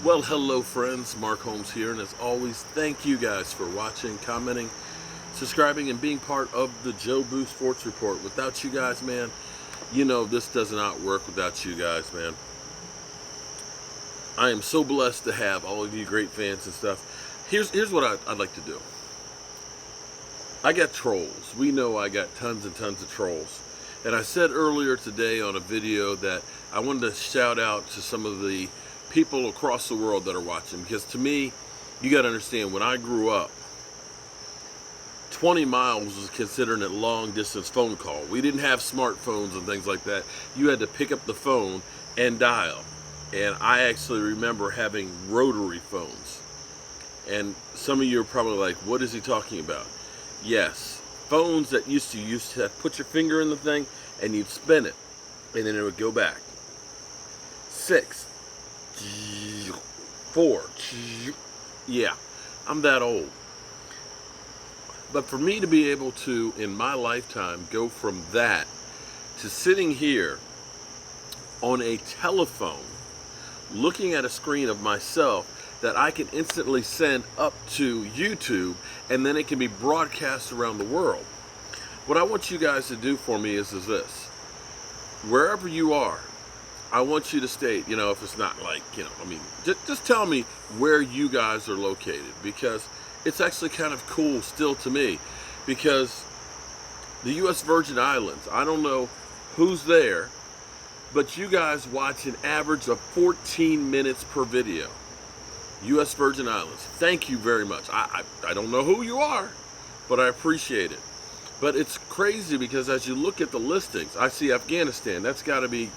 Well, hello friends, Mark Holmes here, and as always, thank you guys for watching, commenting, subscribing, and being part of the Joe Boo Sports Report. Without you guys, man, you know this does not work without you guys, man. I am so blessed to have all of you great fans and stuff. Here's what I'd like to do. I got trolls. We know I got tons and tons of trolls. And I said earlier today on a video that I wanted to shout out to some of the people across the world that are watching, because to me, you got to understand, when I grew up, 20 miles was considered a long distance phone call. We didn't have smartphones and things like that. You had to pick up the phone and dial. And I actually remember having rotary phones. And some of you are probably like, what is he talking about? Yes, phones that used to put your finger in the thing and you'd spin it and then it would go back. 6, 4, yeah, I'm that old. But for me to be able to, in my lifetime, go from that to sitting here on a telephone, looking at a screen of myself that I can instantly send up to YouTube, and then it can be broadcast around the world. What I want you guys to do for me is this. Wherever you are, I want you to state, if it's not like, just tell me where you guys are located, because it's actually kind of cool still to me, because the U.S. Virgin Islands, I don't know who's there, but you guys watch an average of 14 minutes per video. U.S. Virgin Islands, thank you very much. I don't know who you are, but I appreciate it. But it's crazy because as you look at the listings, I see Afghanistan. That's got to be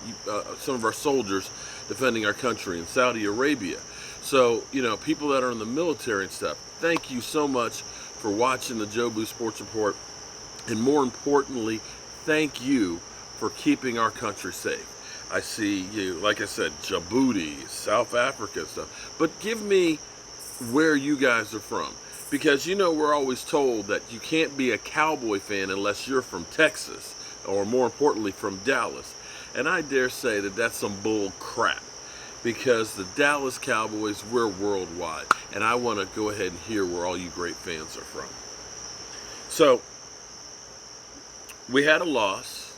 some of our soldiers defending our country, in Saudi Arabia. So, people that are in the military and stuff, thank you so much for watching the Joe Boo Sports Report. And more importantly, thank you for keeping our country safe. I see you, like I said, Djibouti, South Africa and stuff. But give me where you guys are from. Because we're always told that you can't be a Cowboy fan unless you're from Texas, or more importantly from Dallas. And I dare say that that's some bull crap, because the Dallas Cowboys, we're worldwide. And I want to go ahead and hear where all you great fans are from. So, we had a loss,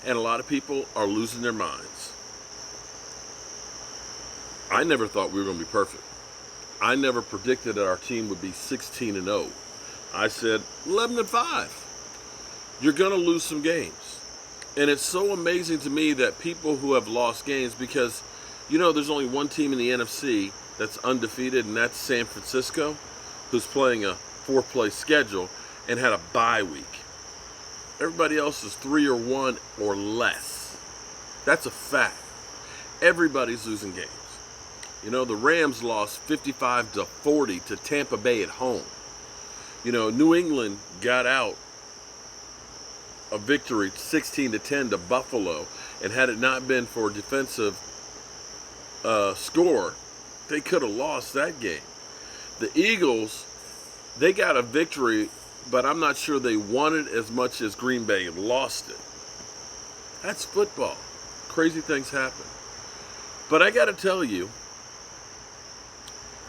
and a lot of people are losing their minds. I never thought we were going to be perfect. I never predicted that our team would be 16-0. I said 11-5. You're going to lose some games. And it's so amazing to me that people who have lost games, because, there's only one team in the NFC that's undefeated, and that's San Francisco, who's playing a 4-play schedule and had a bye week. Everybody else is 3-1 or less. That's a fact. Everybody's losing games. The Rams lost 55-40 to Tampa Bay at home. New England got out a victory 16-10 to Buffalo, and had it not been for a defensive score, they could have lost that game. The Eagles, they got a victory, but I'm not sure they won it as much as Green Bay lost it. That's football. Crazy things happen. But I got to tell you,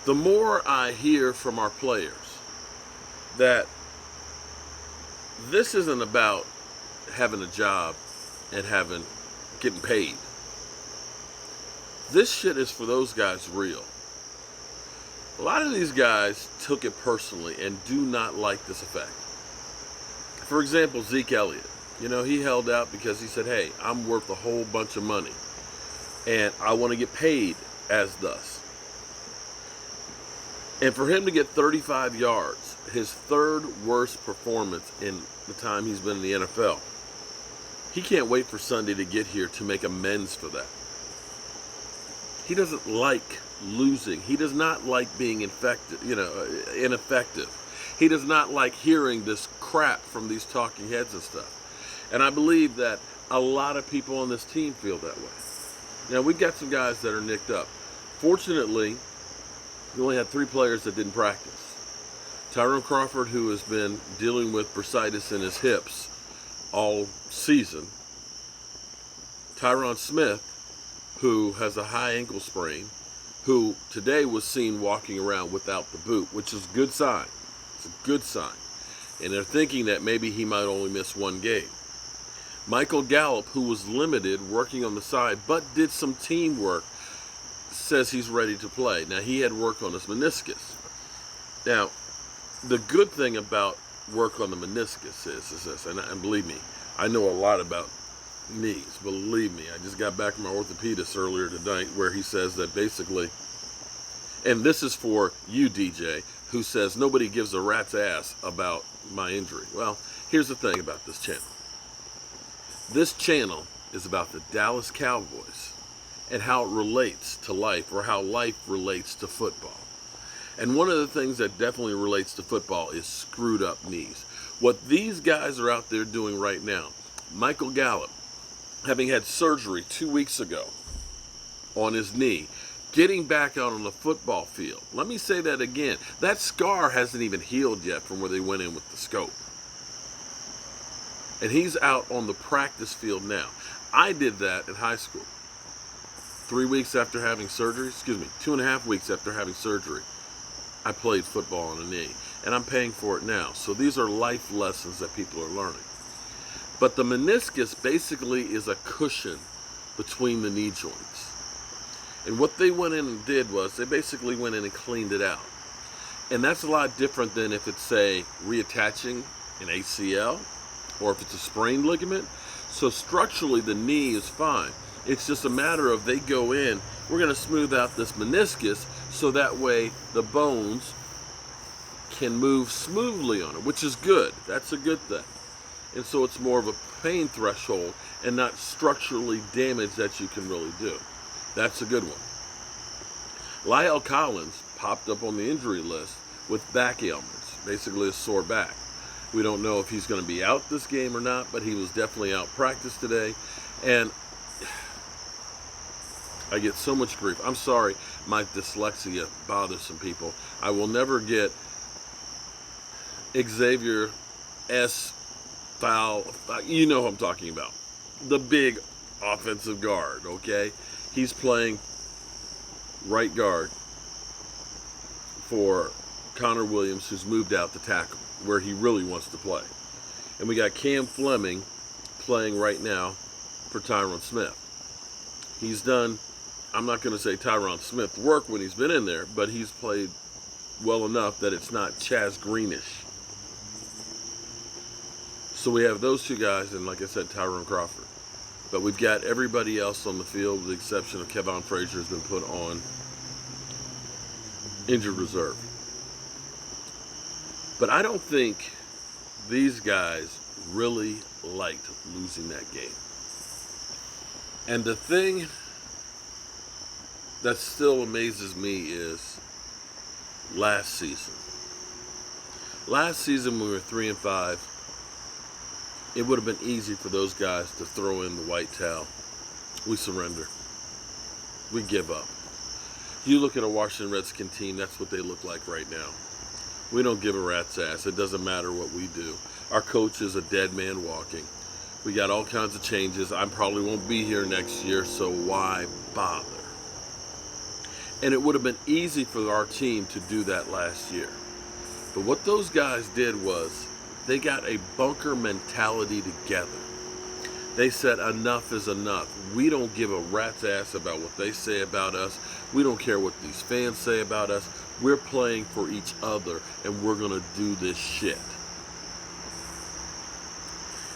the more I hear from our players that this isn't about having a job and getting paid. This shit is for those guys real. A lot of these guys took it personally and do not like this effect. For example, Zeke Elliott. He held out because he said, hey, I'm worth a whole bunch of money, and I want to get paid as thus. And for him to get 35 yards, his third worst performance in the time he's been in the NFL, he can't wait for Sunday to get here to make amends for that. He doesn't like losing. He does not like being ineffective. He does not like hearing this crap from these talking heads and stuff. And I believe that a lot of people on this team feel that way. Now, we've got some guys that are nicked up. Fortunately, we only had 3 players that didn't practice. Tyrone Crawford, who has been dealing with bursitis in his hips all season. Tyron Smith, who has a high ankle sprain. who today was seen walking around without the boot, which is a good sign. It's a good sign. And they're thinking that maybe he might only miss one game. Michael Gallup, who was limited, working on the side, but did some teamwork, says he's ready to play. Now, he had work on his meniscus. Now, the good thing about work on the meniscus is this, and believe me, I know a lot about knees. Believe me, I just got back from my orthopedist earlier tonight where he says that basically, and this is for you, DJ, who says nobody gives a rat's ass about my injury. Well, here's the thing about this channel. This channel is about the Dallas Cowboys and how it relates to life, or how life relates to football. And one of the things that definitely relates to football is screwed up knees. What these guys are out there doing right now, Michael Gallup, having had surgery 2 weeks ago on his knee, getting back out on the football field. Let me say that again. That scar hasn't even healed yet from where they went in with the scope. And he's out on the practice field now. I did that in high school. 3 weeks after having surgery, 2.5 weeks after having surgery, I played football on a knee. And I'm paying for it now. So these are life lessons that people are learning. But the meniscus basically is a cushion between the knee joints. And what they went in and did was they basically went in and cleaned it out. And that's a lot different than if it's, say, reattaching an ACL or if it's a sprained ligament. So structurally, the knee is fine. It's just a matter of they go in, we're going to smooth out this meniscus so that way the bones can move smoothly on it, which is good. That's a good thing. And so it's more of a pain threshold and not structurally damage that you can really do. That's a good one. Lyle Collins popped up on the injury list with back ailments, basically a sore back. We don't know if he's going to be out this game or not, but he was definitely out practice today. And I get so much grief. I'm sorry, my dyslexia bothers some people. I will never get Xavier S. Foul. You know who I'm talking about. The big offensive guard, okay? He's playing right guard for Connor Williams, who's moved out to tackle, where he really wants to play. And we got Cam Fleming playing right now for Tyron Smith. He's done, I'm not going to say Tyron Smith work when he's been in there, but he's played well enough that it's not Chaz Greenish. So we have those two guys, and like I said, Tyrone Crawford. But we've got everybody else on the field, with the exception of Kevon Frazier, has been put on injured reserve. But I don't think these guys really liked losing that game. And the thing that still amazes me is last season. Last season, we were 3-5. It would have been easy for those guys to throw in the white towel. We surrender. We give up. You look at a Washington Redskin team, that's what they look like right now. We don't give a rat's ass. It doesn't matter what we do. Our coach is a dead man walking. We got all kinds of changes. I probably won't be here next year, so why bother? And it would have been easy for our team to do that last year. But what those guys did was they got a bunker mentality together. They said enough is enough. We don't give a rat's ass about what they say about us. We don't care what these fans say about us. We're playing for each other, and we're going to do this shit.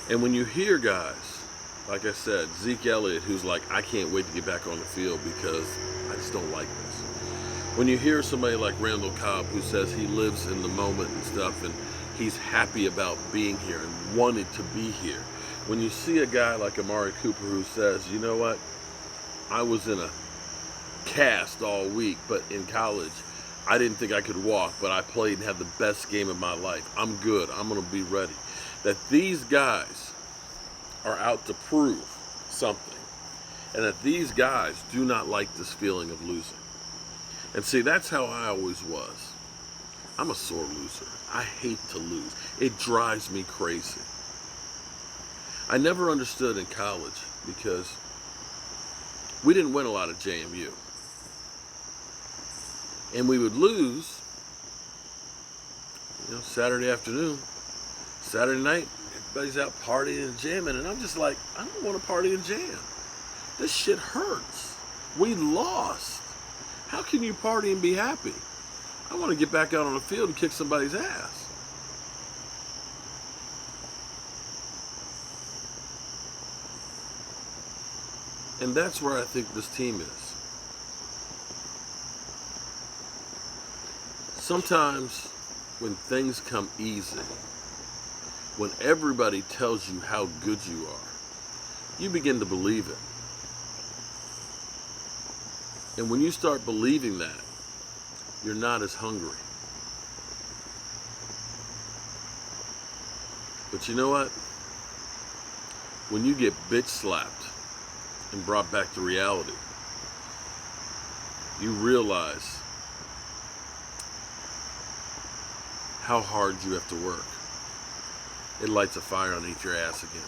And when you hear guys, like I said, Zeke Elliott, who's like, I can't wait to get back on the field because I just don't like this. When you hear somebody like Randall Cobb, who says he lives in the moment and stuff, and he's happy about being here and wanted to be here. When you see a guy like Amari Cooper who says, you know what, I was in a cast all week, but in college, I didn't think I could walk, but I played and had the best game of my life. I'm good. I'm going to be ready. That these guys are out to prove something. And that these guys do not like this feeling of losing. And see, that's how I always was. I'm a sore loser. I hate to lose. It drives me crazy. I never understood in college because we didn't win a lot at JMU. And we would lose, Saturday afternoon, Saturday night, everybody's out partying and jamming, and I'm just like, I don't want to party and jam. This shit hurts. We lost. How can you party and be happy? I want to get back out on the field and kick somebody's ass. And that's where I think this team is. Sometimes when things come easy, when everybody tells you how good you are, you begin to believe it. And when you start believing that, you're not as hungry. But you know what? When you get bitch slapped and brought back to reality, you realize how hard you have to work. It lights a fire underneath your ass again.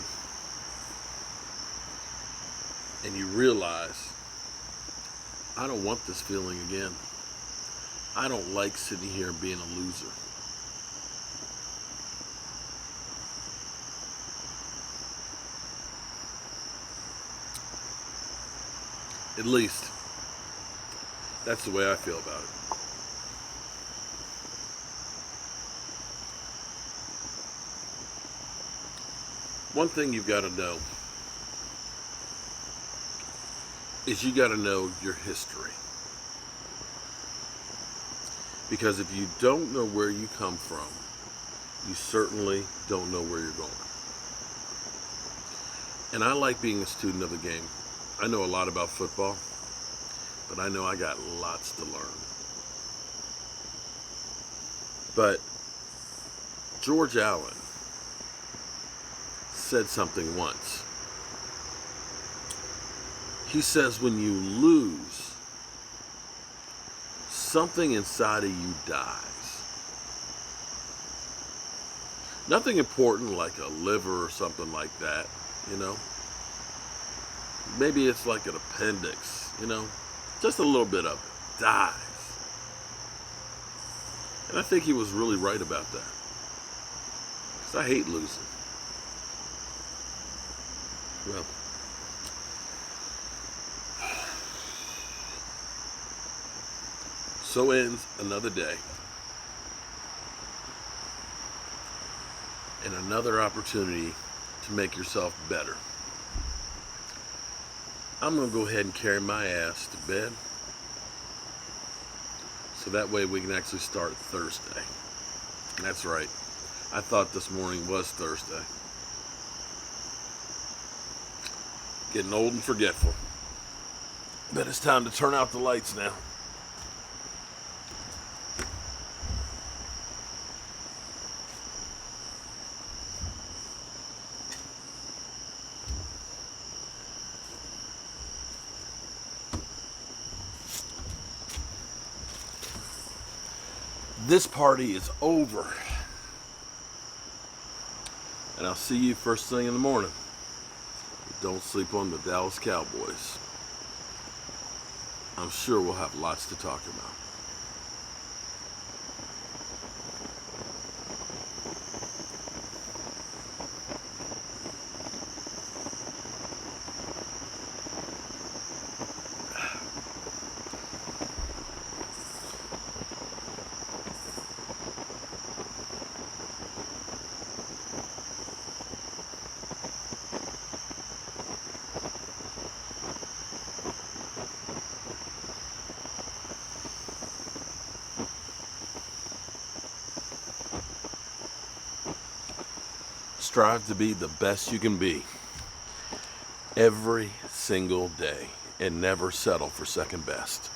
And you realize, I don't want this feeling again. I don't like sitting here and being a loser. At least, that's the way I feel about it. One thing you've got to know is you got to know your history. Because if you don't know where you come from, you certainly don't know where you're going. And I like being a student of the game. I know a lot about football, but I know I got lots to learn. But George Allen said something once. He says when you lose, something inside of you dies. Nothing important like a liver or something like that, Maybe it's like an appendix, Just a little bit of it dies. And I think he was really right about that. Because I hate losing. Well, so ends another day. And another opportunity to make yourself better. I'm going to go ahead and carry my ass to bed. So that way we can actually start Thursday. And that's right. I thought this morning was Thursday. Getting old and forgetful. But it's time to turn out the lights now. This party is over. And I'll see you first thing in the morning. Don't sleep on the Dallas Cowboys. I'm sure we'll have lots to talk about. Strive to be the best you can be every single day and never settle for second best.